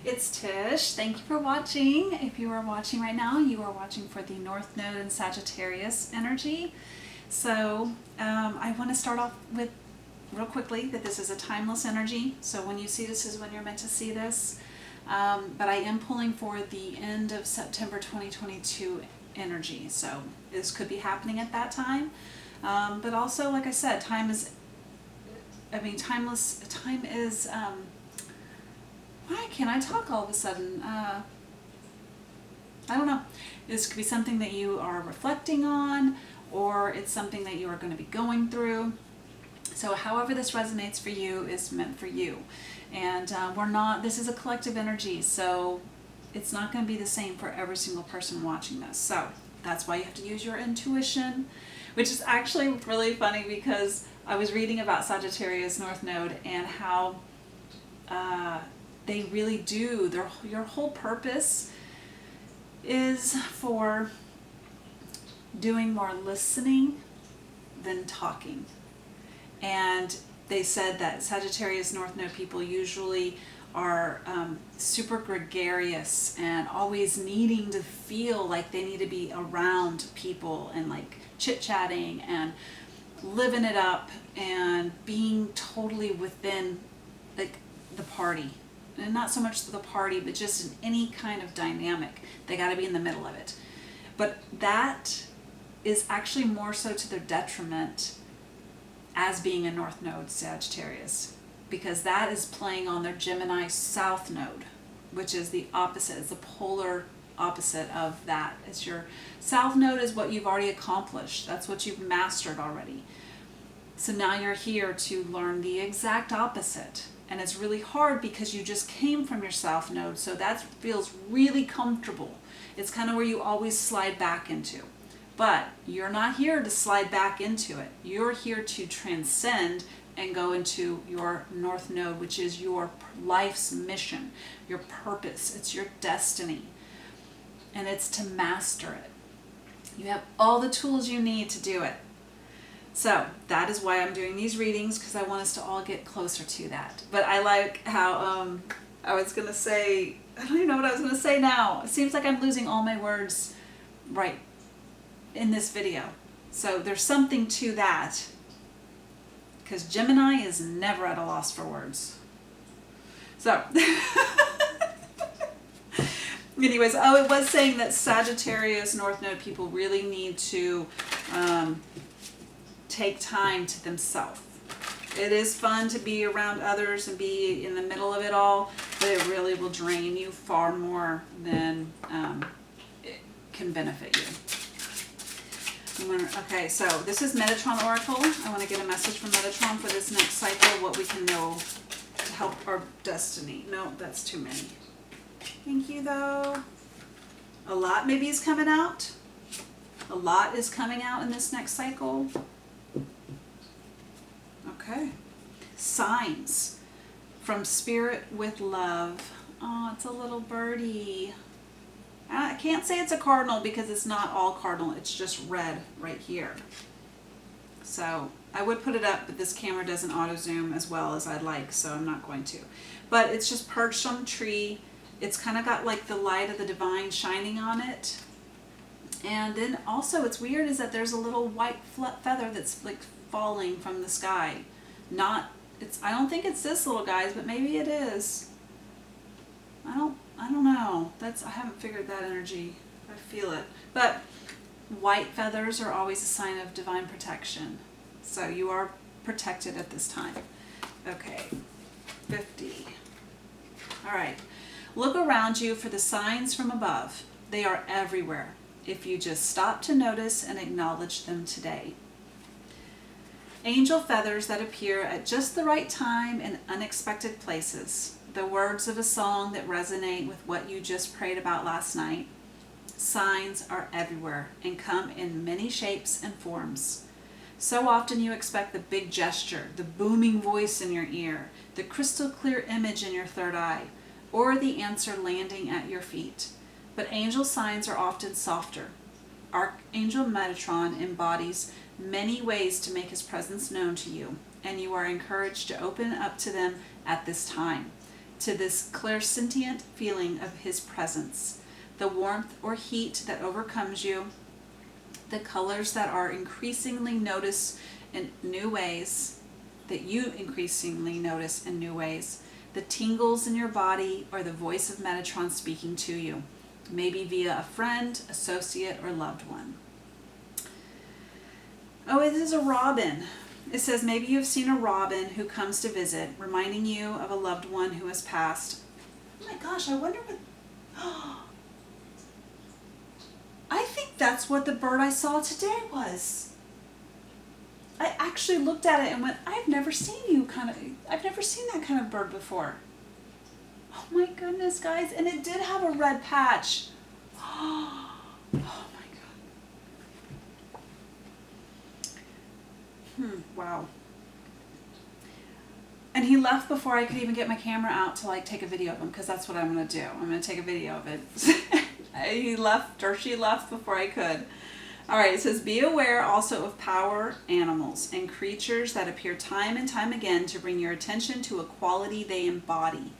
It's Tish. Thank you for watching. If you are watching right now, you are watching for the North Node and Sagittarius energy. So I want to start off with real quickly that this is a timeless energy. So when you see this is when you're meant to see this. But I am pulling for the end of September 2022 energy. So this could be happening at that time. But also, like I said, time is why can't I talk all of a sudden? I don't know. This could be something that you are reflecting on, or it's something that you are going to be going through. So however this resonates for you is meant for you. And this is a collective energy, so it's not going to be the same for every single person watching this. So that's why you have to use your intuition, which is actually really funny because I was reading about Sagittarius North Node and how they really do, your whole purpose is for doing more listening than talking. And they said that Sagittarius North Node people usually are super gregarious and always needing to feel like they need to be around people and like chit-chatting and living it up and being totally within like the party. And not so much the party, but just in any kind of dynamic. They got to be in the middle of it. But that is actually more so to their detriment as being a North Node Sagittarius, because that is playing on their Gemini South Node, which is the opposite. It's the polar opposite of that. It's your South Node is what you've already accomplished. That's what you've mastered already. So now you're here to learn the exact opposite. And it's really hard because you just came from your South Node, so that feels really comfortable. It's kind of where you always slide back into. But you're not here to slide back into it. You're here to transcend and go into your North Node, which is your life's mission, your purpose. It's your destiny. And it's to master it. You have all the tools you need to do it. So that is why I'm doing these readings, because I want us to all get closer to that. But I like how I was going to say, I don't even know what I was going to say now. It seems like I'm losing all my words right in this video. So there's something to that, because Gemini is never at a loss for words. So anyways, it was saying that Sagittarius North Node people really need to take time to themselves. It is fun to be around others and be in the middle of it all, but it really will drain you far more than it can benefit you. Okay, so this is Metatron Oracle. I want to get a message from Metatron for this next cycle, what we can know to help our destiny. No, that's too many. Thank you, though. A lot maybe is coming out. A lot is coming out in this next cycle. Okay. Signs from Spirit with Love. Oh, it's a little birdie. I can't say it's a cardinal because it's not all cardinal. It's just red right here. So I would put it up, but this camera doesn't auto zoom as well as I'd like, so I'm not going to. But it's just perched on a tree. It's kind of got like the light of the divine shining on it. And then also what's weird is that there's a little white feather that's like falling from the sky. I don't think it's this little guy's, but maybe it is. I don't know. I haven't figured that energy. I feel it. But white feathers are always a sign of divine protection. So you are protected at this time. Okay. 50. All right. Look around you for the signs from above. They are everywhere, if you just stop to notice and acknowledge them today. Angel feathers that appear at just the right time in unexpected places. The words of a song that resonate with what you just prayed about last night. Signs are everywhere and come in many shapes and forms. So often you expect the big gesture, the booming voice in your ear, the crystal clear image in your third eye, or the answer landing at your feet. But angel signs are often softer. Archangel Metatron embodies many ways to make his presence known to you, and you are encouraged to open up to them at this time. to this clairsentient feeling of his presence, the warmth or heat that overcomes you, the colors that are increasingly noticed in new ways, that you increasingly notice in new ways, the tingles in your body, or the voice of Metatron speaking to you, maybe via a friend, associate, or loved one. Oh, it is a robin. It says maybe you've seen a robin who comes to visit, reminding you of a loved one who has passed. Oh my gosh, I wonder what... I think that's what the bird I saw today was. I actually looked at it and went, I've never seen that kind of bird before. Oh my goodness, guys. And it did have a red patch. Oh my God. Wow. And he left before I could even get my camera out to like take a video of him, because that's what I'm going to do. I'm going to take a video of it. He left, or she left before I could. All right, it says, be aware also of power animals and creatures that appear time and time again to bring your attention to a quality they embody.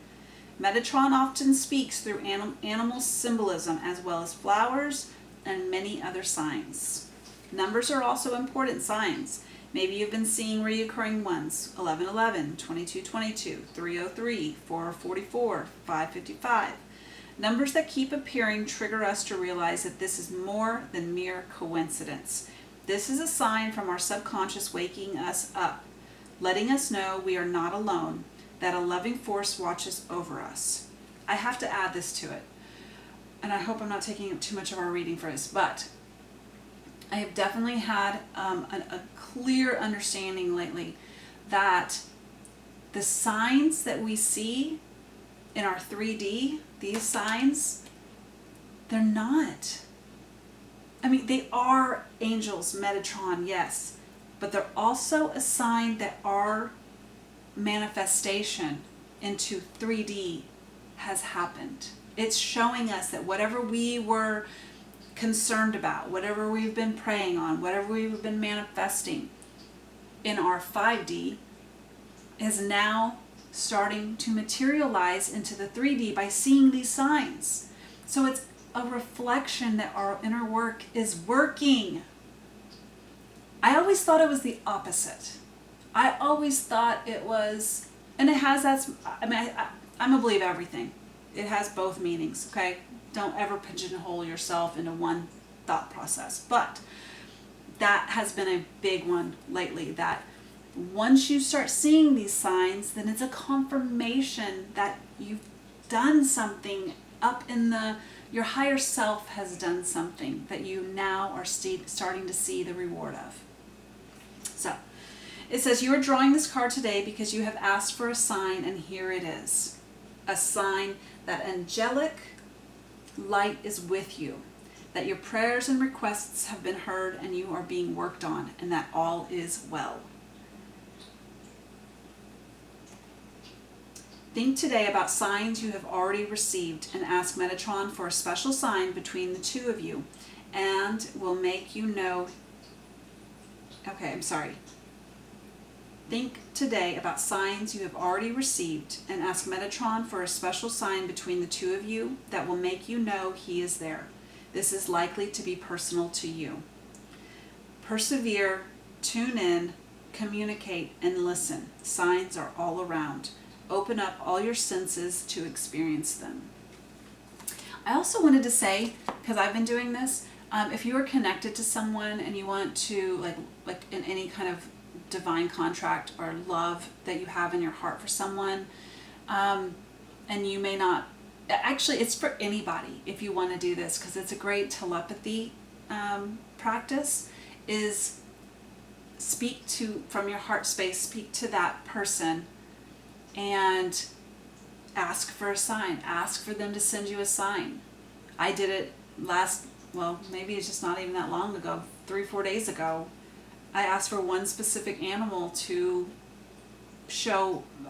Metatron often speaks through animal symbolism as well as flowers and many other signs. Numbers are also important signs. Maybe you've been seeing reoccurring ones: 1111, 2222, 303, 444, 555. Numbers that keep appearing trigger us to realize that this is more than mere coincidence. This is a sign from our subconscious waking us up, letting us know we are not alone, that a loving force watches over us. I have to add this to it, and I hope I'm not taking up too much of our reading for this, but I have definitely had a clear understanding lately that the signs that we see in our 3D, these signs, they're not. I mean, they are angels, Metatron, yes, but they're also a sign that our manifestation into 3D has happened. It's showing us that whatever we were concerned about, whatever we've been praying on, whatever we've been manifesting in our 5D is now starting to materialize into the 3D by seeing these signs. So it's a reflection that our inner work is working. I always thought it was the opposite. I always thought it was, and it has, I'm gonna believe everything. It has both meanings, okay? Don't ever pigeonhole yourself into one thought process. But that has been a big one lately, that once you start seeing these signs, then it's a confirmation that you've done something up in your higher self has done something that you now are starting to see the reward of. So it says you are drawing this card today because you have asked for a sign, and here it is. A sign that angelic light is with you, that your prayers and requests have been heard and you are being worked on, and that all is well. Think today about signs you have already received and ask Metatron for a special sign between the two of you, and will make you know. Think today about signs you have already received and ask Metatron for a special sign between the two of you that will make you know he is there. This is likely to be personal to you. Persevere, tune in, communicate, and listen. Signs are all around. Open up all your senses to experience them. I also wanted to say, because I've been doing this, if you are connected to someone and you want to, like in any kind of divine contract or love that you have in your heart for someone, and you may not, actually it's for anybody if you want to do this, because it's a great telepathy practice, is speak to, from your heart space, speak to that person and ask for a sign. Ask for them to send you a sign. I did it maybe it's just not even that long ago, 3-4 days ago. I asked for one specific animal to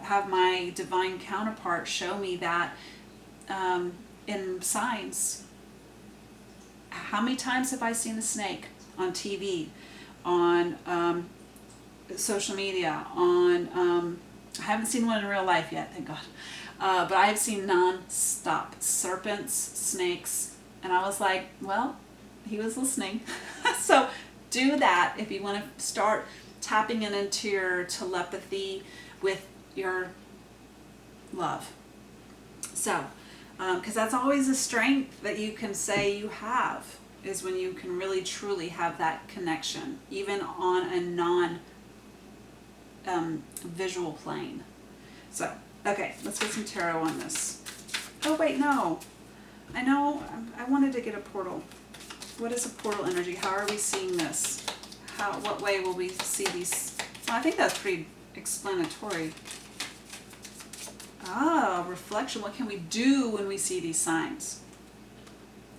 have my divine counterpart show me that in signs. How many times have I seen a snake on TV, on social media, on I haven't seen one in real life yet, thank God. But I have seen non-stop serpents, snakes, and I was like, well, he was listening. So do that if you want to start tapping into your telepathy with your love. So, because that's always a strength that you can say you have, is when you can really truly have that connection, even on a non visual plane. So, okay, let's get some tarot on this. Oh, wait, no. I know, I wanted to get a portal. What is a portal energy? How are we seeing this? What way will we see these? Well, I think that's pretty explanatory. Ah, reflection. What can we do when we see these signs?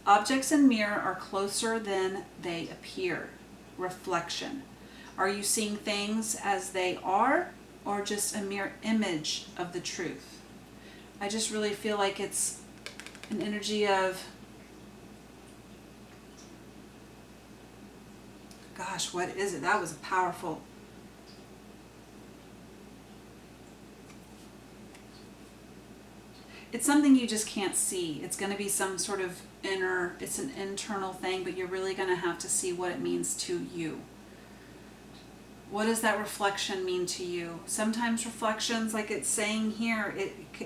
Objects in mirror are closer than they appear. Reflection. Are you seeing things as they are, or just a mere image of the truth? I just really feel like it's an energy of, gosh, what is it? That was powerful. It's something you just can't see. It's going to be some sort of it's an internal thing, but you're really going to have to see what it means to you. What does that reflection mean to you? Sometimes reflections, like it's saying here,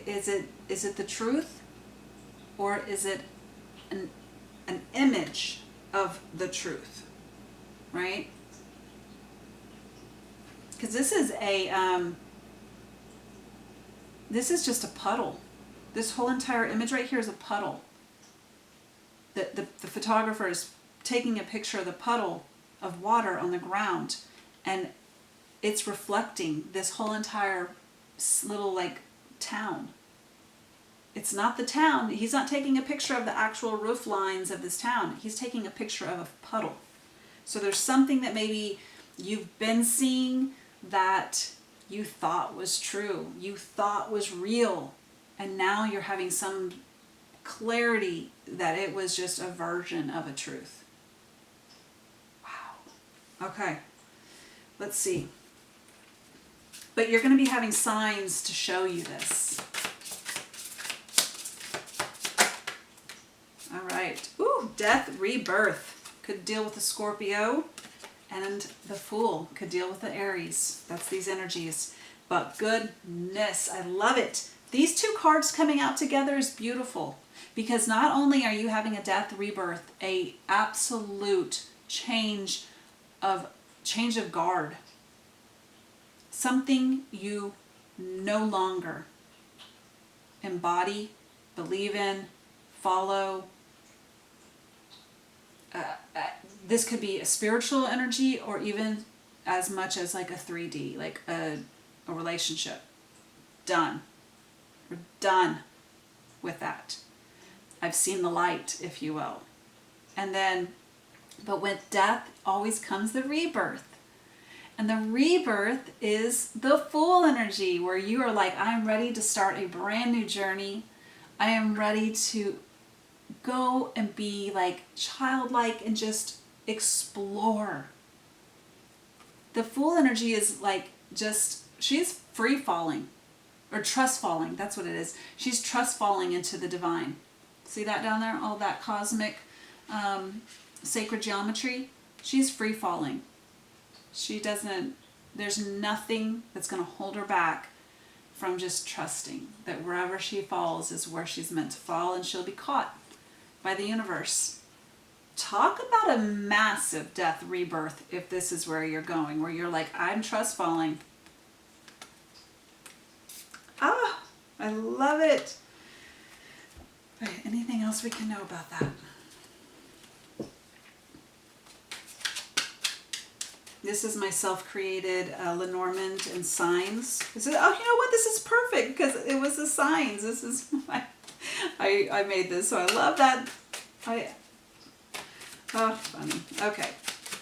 is it the truth, or is it an image of the truth, right? Because this is this is just a puddle. This whole entire image right here is a puddle. The photographer is taking a picture of the puddle of water on the ground, and it's reflecting this whole entire little like town. It's not the town. He's not taking a picture of the actual roof lines of this town. He's taking a picture of a puddle. So there's something that maybe you've been seeing that you thought was true, you thought was real, and now you're having some clarity that it was just a version of a truth. Wow. Okay. Let's see. But you're going to be having signs to show you this. All right. Ooh, death, rebirth. Could deal with the Scorpio, and the Fool could deal with the Aries. That's these energies. But goodness, I love it. These two cards coming out together is beautiful, because not only are you having a death, rebirth, a absolute change of guard. Something you no longer embody, believe in, follow. This could be a spiritual energy, or even as much as like a 3D, like a relationship. Done. We're done with that. I've seen the light, if you will. And then, but with death always comes the rebirth. And the rebirth is the Fool energy, where you are like, I'm ready to start a brand new journey. I am ready to go and be like childlike and just explore. The Fool energy is like just, she's free falling, or trust falling. That's what it is. She's trust falling into the divine. See that down there? All that cosmic sacred geometry. She's free falling. She doesn't, there's nothing that's going to hold her back from just trusting that wherever she falls is where she's meant to fall, and she'll be caught by the universe. Talk about a massive death rebirth if this is where you're going, where you're like, I'm trust falling. Ah, I love it. All right, anything else we can know about that? This is my self-created Lenormand and signs. This is, oh, you know what? This is perfect because it was the signs. This is my, I made this, so I love that. Oh, funny. Okay,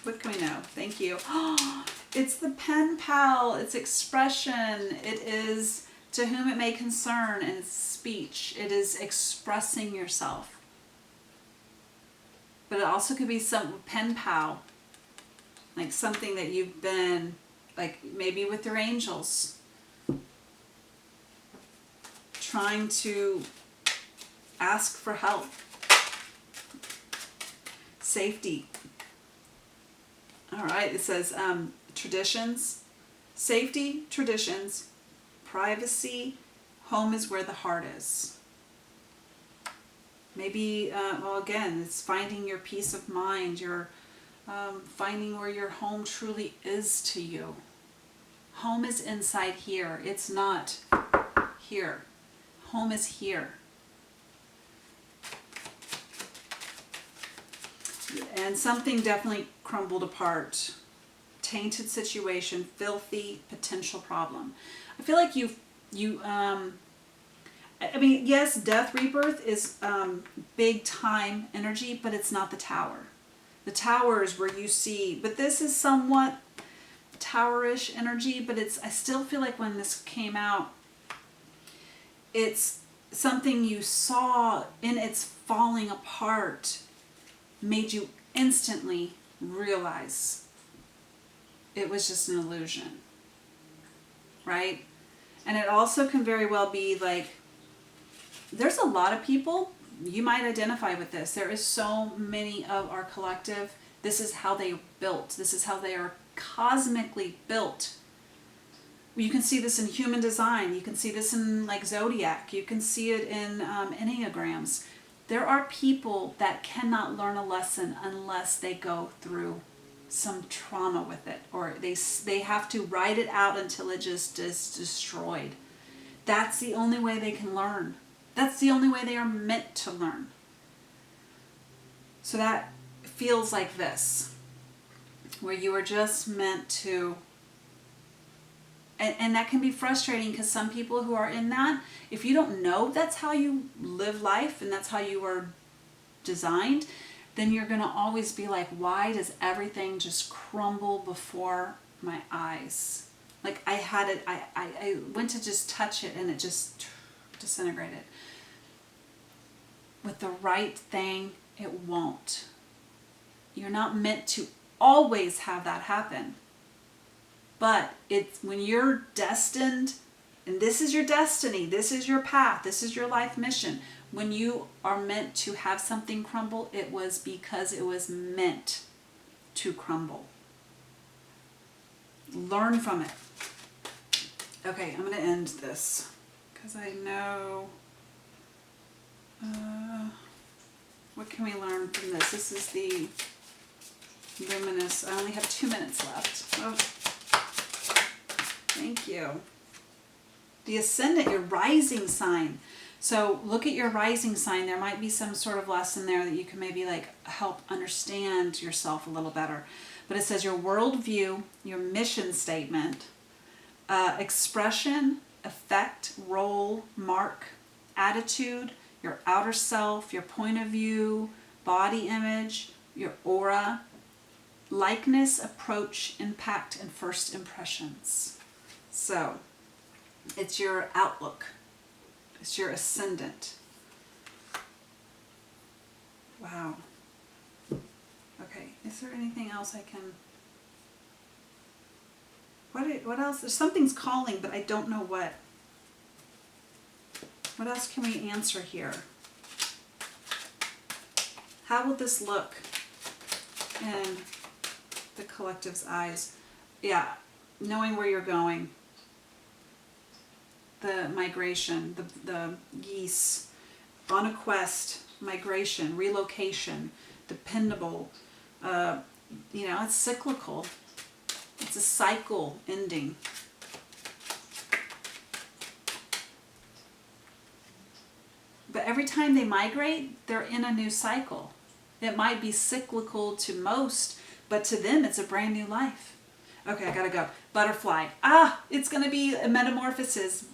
what can we know? Thank you. Oh, it's the pen pal. It's expression. It is to whom it may concern, and it's speech. It is expressing yourself. But it also could be some pen pal, like something that you've been, like maybe with your angels, trying to ask for help. Safety. All right, it says traditions, safety, traditions, privacy, home is where the heart is. Maybe, well, again, it's finding your peace of mind, your finding where your home truly is to you. Home is inside here. It's not here. Home is here. And something definitely crumbled apart. Tainted situation, filthy potential problem. I feel like I mean, yes, death, rebirth is big time energy, but it's not the tower. The tower is where you see, but this is somewhat towerish energy, but I still feel like when this came out, it's something you saw in its falling apart made you instantly realize it was just an illusion, right? And it also can very well be like, there's a lot of people, you might identify with this. There is so many of our collective, this is how they built. This is how they are cosmically built. You can see this in human design. You can see this in like zodiac. You can see it in enneagrams. There are people that cannot learn a lesson unless they go through some trauma with it, or they have to write it out until it just is destroyed. That's the only way they can learn. That's the only way they are meant to learn. So that feels like this, where you are just meant to, and that can be frustrating because some people who are in that, if you don't know that's how you live life and that's how you are designed, then you're going to always be like, why does everything just crumble before my eyes? Like I had it, I went to just touch it and it just disintegrated. With the right thing, it won't. You're not meant to always have that happen. But it's when you're destined, and this is your destiny, this is your path, this is your life mission. When you are meant to have something crumble, it was because it was meant to crumble. Learn from it. Okay, I'm going to end this because I know... what can we learn from this? This is the luminous. I only have 2 minutes left. Oh, thank you. The ascendant, your rising sign. So look at your rising sign. There might be some sort of lesson there that you can maybe like help understand yourself a little better. But it says your worldview, your mission statement, expression, effect, role, mark, attitude, your outer self, your point of view, body image, your aura, likeness, approach, impact, and first impressions. So it's your outlook. It's your ascendant. Wow. Okay, is there anything else I can... What else? There's something's calling, but I don't know what. What else can we answer here? How will this look in the collective's eyes? Yeah, knowing where you're going. The migration, the geese, on a quest, migration, relocation, dependable. It's cyclical. It's a cycle ending. But every time they migrate, they're in a new cycle. It might be cyclical to most, but to them it's a brand new life. Okay, I gotta go. Butterfly. It's gonna be a metamorphosis.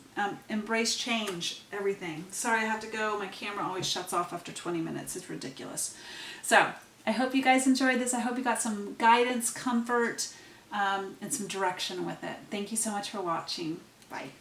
Embrace change, everything. Sorry, I have to go. My camera always shuts off after 20 minutes. It's ridiculous. So I hope you guys enjoyed this. I hope you got some guidance, comfort, and some direction with it. Thank you so much for watching. Bye.